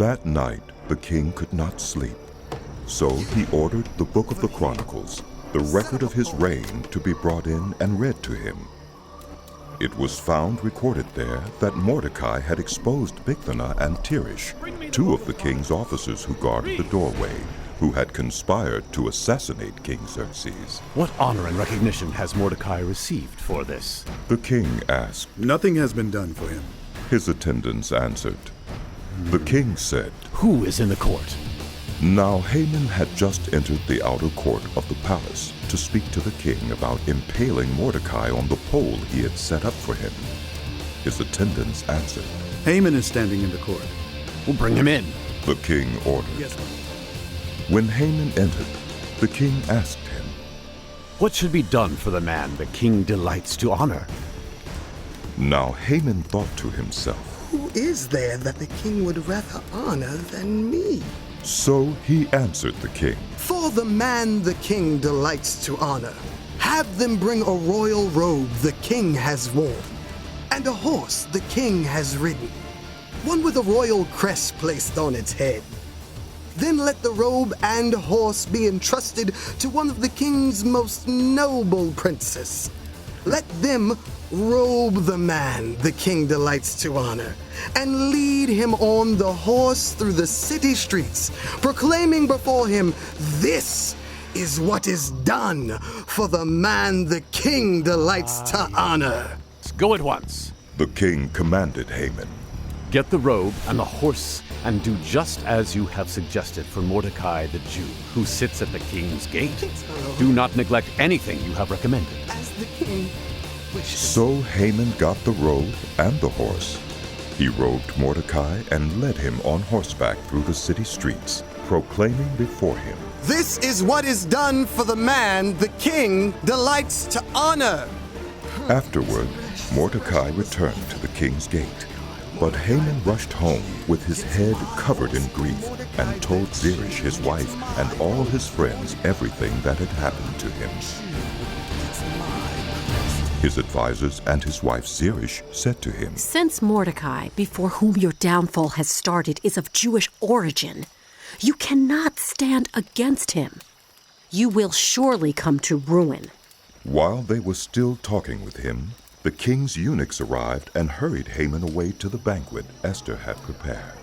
That night the king could not sleep. So he ordered the book of the Chronicles, the record of his reign, to be brought in and read to him. It was found recorded there that Mordecai had exposed Bigthana and Teresh, two of the king's officers who guarded the doorway, who had conspired to assassinate King Xerxes. What honor and recognition has Mordecai received for this? The king asked. Nothing has been done for him. His attendants answered. The king said, Who is in the court? Now Haman had just entered the outer court of the palace to speak to the king about impaling Mordecai on the pole he had set up for him. His attendants answered. Haman is standing in the court. We'll bring him in. The king ordered. Yes, Lord. When Haman entered, the king asked him, What should be done for the man the king delights to honor? Now Haman thought to himself, Who is there that the king would rather honor than me? So he answered the king, For the man the king delights to honor, have them bring a royal robe the king has worn, and a horse the king has ridden, one with a royal crest placed on its head. Then let the robe and horse be entrusted to one of the king's most noble princes. Let them robe the man the king delights to honor, and lead him on the horse through the city streets, proclaiming before him, This is what is done for the man the king delights to honor. Let's go at once. The king commanded Haman. Get the robe and the horse, and do just as you have suggested for Mordecai the Jew, who sits at the king's gate. Do not neglect anything you have recommended. As the king wishes. So Haman got the robe and the horse. He robed Mordecai and led him on horseback through the city streets, proclaiming before him, This is what is done for the man the king delights to honor. Afterward, Mordecai returned to the king's gate. But Haman rushed home with his head covered in grief and told Zeresh, his wife, and all his friends everything that had happened to him. His advisors and his wife Zeresh said to him, Since Mordecai, before whom your downfall has started, is of Jewish origin, you cannot stand against him. You will surely come to ruin. While they were still talking with him, the king's eunuchs arrived and hurried Haman away to the banquet Esther had prepared.